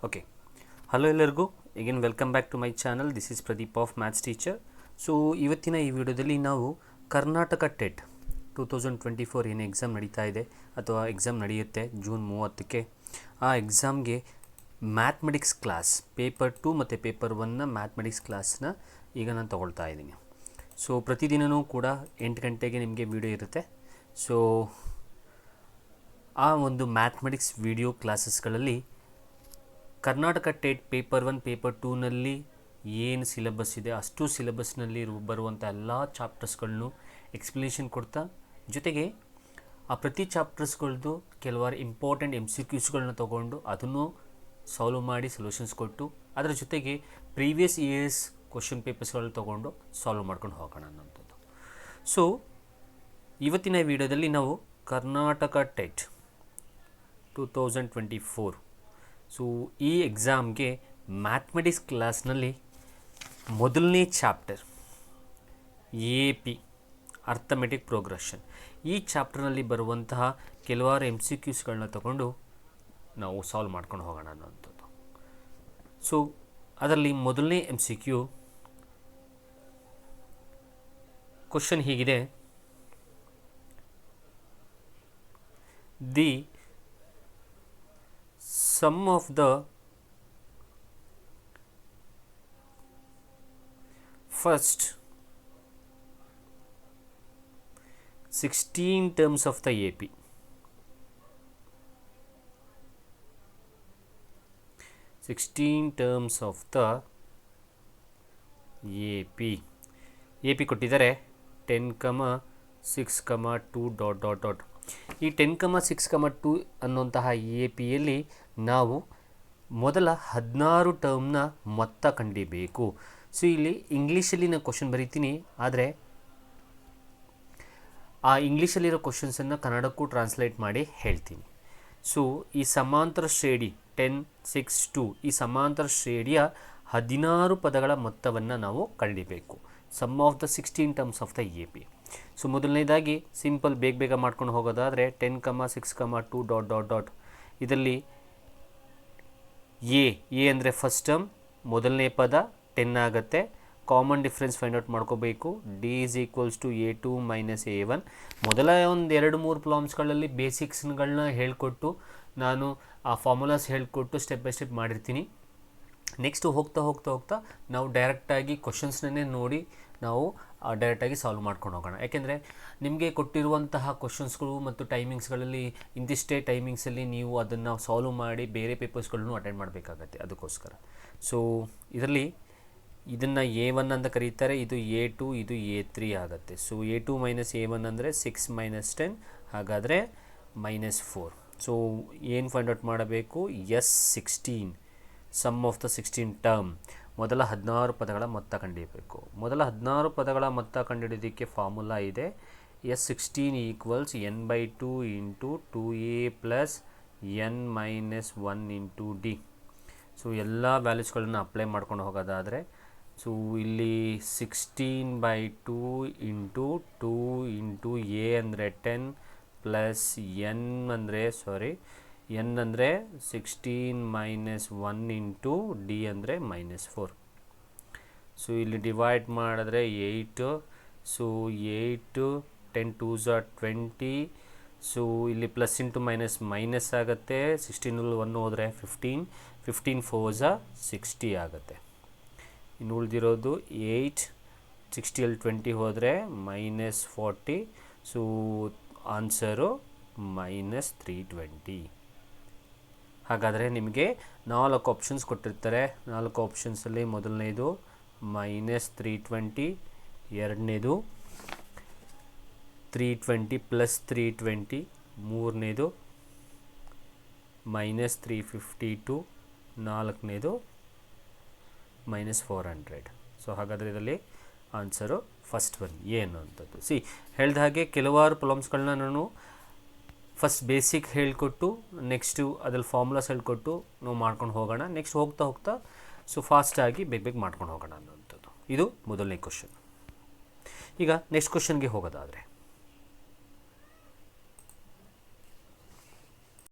Okay, hello ಎಲ್ಲರಿಗೂ. ಈಗೇನು welcome back to my channel. This is Pradeep of maths teacher. So ಇವತ್ತಿನ ಈ ವಿಡಿಯೋದಲ್ಲಿ ನಾವು ಕರ್ನಾಟಕ ಟೆಟ್ 2024 ಏನು ಎಕ್ಸಾಮ್ ನಡೀತಾ ಇದೆ ಅಥವಾ ಎಕ್ಸಾಮ್ ನಡೆಯುತ್ತೆ ಜೂನ್ 30ಕ್ಕೆ, ಆ ಎಕ್ಸಾಮ್ಗೆ ಮ್ಯಾಥಮೆಟಿಕ್ಸ್ ಕ್ಲಾಸ್ ಪೇಪರ್ 2 ಮತ್ತು ಪೇಪರ್ 1ನ ಮ್ಯಾಥಮೆಟಿಕ್ಸ್ ಕ್ಲಾಸ್ನ ಈಗ ನಾನು ತೊಗೊಳ್ತಾ ಇದ್ದೀನಿ. ಸೊ ಪ್ರತಿದಿನವೂ ಕೂಡ 8 ಗಂಟೆಗೆ ನಿಮಗೆ ವಿಡಿಯೋ ಇರುತ್ತೆ. ಸೊ ಆ ಒಂದು ಮ್ಯಾಥಮೆಟಿಕ್ಸ್ ವಿಡಿಯೋ ಕ್ಲಾಸಸ್ಗಳಲ್ಲಿ ಕರ್ನಾಟಕ ಟೆಟ್ ಪೇಪರ್ 1 ಪೇಪರ್ 2ನಲ್ಲಿ ಏನು ಸಿಲೆಬಸ್ ಇದೆ ಅಷ್ಟು ಸಿಲೆಬಸ್ನಲ್ಲಿ ಬರುವಂಥ ಎಲ್ಲ ಚಾಪ್ಟರ್ಸ್ಗಳನ್ನು ಎಕ್ಸ್ಪ್ಲನೇಷನ್ ಕೊಡ್ತಾ, ಜೊತೆಗೆ ಆ ಪ್ರತಿ ಚಾಪ್ಟರ್ಸ್ಗಳದ್ದು ಕೆಲವಾರು ಇಂಪಾರ್ಟೆಂಟ್ MCQಸ್ಗಳನ್ನ ತೊಗೊಂಡು ಅದನ್ನು ಸಾಲ್ವ್ ಮಾಡಿ ಸೊಲ್ಯೂಷನ್ಸ್ ಕೊಟ್ಟು, ಅದರ ಜೊತೆಗೆ ಪ್ರೀವಿಯಸ್ ಇಯರ್ಸ್ ಕ್ವಶನ್ ಪೇಪರ್ಸ್ಗಳನ್ನ ತೊಗೊಂಡು ಸಾಲ್ವ್ ಮಾಡ್ಕೊಂಡು ಹೋಗೋಣ ಅನ್ನೋಂಥದ್ದು. ಸೊ ಇವತ್ತಿನ ವಿಡಿಯೋದಲ್ಲಿ ನಾವು ಕರ್ನಾಟಕ ಟೆಟ್ 2024 ಸೊ ಈ ಎಕ್ಸಾಮ್ಗೆ ಮ್ಯಾಥಮೆಟಿಕ್ಸ್ ಕ್ಲಾಸ್ನಲ್ಲಿ ಮೊದಲನೇ ಚಾಪ್ಟರ್ AP ಅರ್ಥಮೆಟಿಕ್ ಪ್ರೋಗ್ರೆಷನ್, ಈ ಚಾಪ್ಟರ್ನಲ್ಲಿ ಬರುವಂತಹ ಕೆಲವಾರು MCQಸ್ಗಳನ್ನ ತಗೊಂಡು ನಾವು ಸಾಲ್ವ್ ಮಾಡ್ಕೊಂಡು ಹೋಗೋಣ ಅನ್ನೋಂಥದ್ದು. ಸೊ ಅದರಲ್ಲಿ ಮೊದಲನೇ MCQ ಕ್ವಶನ್ ಹೀಗಿದೆ: the sum of the first 16 terms of the AP. 16 terms of the AP ಕೊಟ್ಟಿದ್ದಾರೆ 10, 6, 2 ... ಈ 10, 6, 2 ಅನ್ನುವಂತಹ APಯಲ್ಲಿ ನಾವು ಮೊದಲ 16 ಟರ್ಮ್ನ ಮೊತ್ತ ಕಂಡಿಬೇಕು. ಸೊ ಇಲ್ಲಿ ಇಂಗ್ಲೀಷಲ್ಲಿ ನಾನು ಕ್ವಶನ್ ಬರೀತೀನಿ, ಆದರೆ ಆ ಇಂಗ್ಲೀಷಲ್ಲಿರೋ ಕ್ವಶನ್ಸನ್ನು ಕನ್ನಡಕ್ಕೂ ಟ್ರಾನ್ಸ್ಲೇಟ್ ಮಾಡಿ ಹೇಳ್ತೀನಿ. ಸೊ ಈ ಸಮಾಂತರ ಶ್ರೇಣಿ 10, 6, 2 ಈ ಸಮಾಂತರ ಶ್ರೇಣಿಯ 16 ಪದಗಳ ಮೊತ್ತವನ್ನು ನಾವು ಕಂಡಿಬೇಕು. Sum of the 16 terms of the AP. So ಮೊದಲನೇದಾಗಿ ಸಿಂಪಲ್ ಬೇಗ ಮಾಡ್ಕೊಂಡು ಹೋಗೋದಾದರೆ 10, 6, 2 ... ಇದರಲ್ಲಿ ಎ ಅಂದರೆ ಫಸ್ಟ್ ಟರ್ಮ್, ಮೊದಲನೇ ಪದ 10 ಆಗುತ್ತೆ. ಕಾಮನ್ ಡಿಫ್ರೆನ್ಸ್ ಫೈಂಡ್ ಔಟ್ ಮಾಡ್ಕೋಬೇಕು. D = A2 - A1. ಮೊದಲ ಒಂದು 2-3 ಪ್ರಾಬ್ಲಮ್ಸ್ಗಳಲ್ಲಿ ಬೇಸಿಕ್ಸ್ಗಳನ್ನ ಹೇಳ್ಕೊಟ್ಟು ನಾನು ಆ ಫಾರ್ಮುಲಾಸ್ ಹೇಳ್ಕೊಟ್ಟು ಸ್ಟೆಪ್ ಬೈ ಸ್ಟೆಪ್ ಮಾಡಿರ್ತೀನಿ. ನೆಕ್ಸ್ಟ್ ಹೋಗ್ತಾ ನಾವು ಡೈರೆಕ್ಟಾಗಿ ಕ್ವಶನ್ಸ್ನೇ ನೋಡಿ ನಾವು ಡೈರೆಕ್ಟಾಗಿ ಸಾಲ್ವ್ ಮಾಡ್ಕೊಂಡು ಹೋಗೋಣ. ಯಾಕೆಂದರೆ ನಿಮಗೆ ಕೊಟ್ಟಿರುವಂತಹ ಕ್ವಶನ್ಸ್ಗಳು ಮತ್ತು ಟೈಮಿಂಗ್ಸ್ಗಳಲ್ಲಿ ಇಂತಿಷ್ಟೇ ಟೈಮಿಂಗ್ಸಲ್ಲಿ ನೀವು ಅದನ್ನು ಸಾಲ್ವ್ ಮಾಡಿ ಬೇರೆ ಪೇಪರ್ಸ್ಗಳನ್ನು ಅಟೆಂಡ್ ಮಾಡಬೇಕಾಗತ್ತೆ. ಅದಕ್ಕೋಸ್ಕರ ಸೊ ಇದರಲ್ಲಿ ಇದನ್ನು A1 ಅಂತ ಕರೀತಾರೆ, ಇದು A2, ಇದು A3 ಆಗುತ್ತೆ. ಸೊ A2 - A1 ಅಂದರೆ 6 - 10, ಹಾಗಾದರೆ -4. ಸೊ ಏನು ಫೈಂಡ್ ಔಟ್ ಮಾಡಬೇಕು? S16 some of the 16 term, ಮೊದಲ 16 ಪದಗಳ ಮೊತ್ತ ಕಂಡುಹಿಡಿಯಬೇಕು. ಮೊದಲ 16 ಪದಗಳ ಮೊತ್ತ ಕಂಡುಹಿಡಿಯೋದಕ್ಕೆ ಫಾರ್ಮುಲಾ ಇದೆ. S16 = n/2 × 2a + n - 1 × d. So ಎಲ್ಲ ವ್ಯಾಲ್ಯೂಸ್ಗಳನ್ನು ಅಪ್ಲೈ ಮಾಡ್ಕೊಂಡು ಹೋಗೋದಾದರೆ, ಸೊ ಇಲ್ಲಿ 16/2 × 2 × a ಅಂದರೆ 10 ಪ್ಲಸ್ n ಅಂದರೆ 16 - 1 × d ಅಂದರೆ -4. ಸೊ ಇಲ್ಲಿ ಡಿವೈಡ್ ಮಾಡಿದ್ರೆ 8. So 8 10 2s are 20. ಸೊ ಇಲ್ಲಿ ಪ್ಲಸ್ ಇಂಟು ಮೈನಸ್ ಆಗುತ್ತೆ. 16 1 ಹೋದರೆ 15, 15 4s are 60 ಆಗುತ್ತೆ. ಇನ್ನು ಉಳಿದಿರೋದು 8, 60 20 ಹೋದರೆ -40. So answer -320. ಹಾಗಾದರೆ ನಿಮಗೆ 4 ಆಪ್ಷನ್ಸ್ ಕೊಟ್ಟಿರ್ತಾರೆ. 4 ಆಪ್ಷನ್ಸಲ್ಲಿ ಮೊದಲನೇದು -320, ಎರಡನೇದು 320 + 320, ಮೂರನೇದು -352, ನಾಲ್ಕನೇದು -400. ಸೊ ಹಾಗಾದರೆ ಇದರಲ್ಲಿ ಆನ್ಸರು ಫಸ್ಟ್ ಒನ್ ಏನು ಅಂಥದ್ದು. ಹೇಳಿದ ಹಾಗೆ ಕೆಲವಾರು ಪ್ರಾಬ್ಲಮ್ಸ್ಗಳನ್ನ ನಾನು ಫಸ್ಟ್ ಬೇಸಿಕ್ ಹೇಳಿಕೊಟ್ಟು ನೆಕ್ಸ್ಟು ಅದ್ರಲ್ಲಿ ಫಾರ್ಮುಲಾಸ್ ಹೇಳ್ಕೊಟ್ಟು ನಾವು ಮಾಡ್ಕೊಂಡು ಹೋಗೋಣ. ನೆಕ್ಸ್ಟ್ ಹೋಗ್ತಾ ಸೊ ಫಾಸ್ಟಾಗಿ ಬೇಗ ಮಾಡ್ಕೊಂಡು ಹೋಗೋಣ ಅನ್ನೋಂಥದ್ದು. ಇದು ಮೊದಲನೇ ಕ್ವಶನ್. ಈಗ ನೆಕ್ಸ್ಟ್ ಕ್ವಶನ್ಗೆ ಹೋಗೋದಾದರೆ,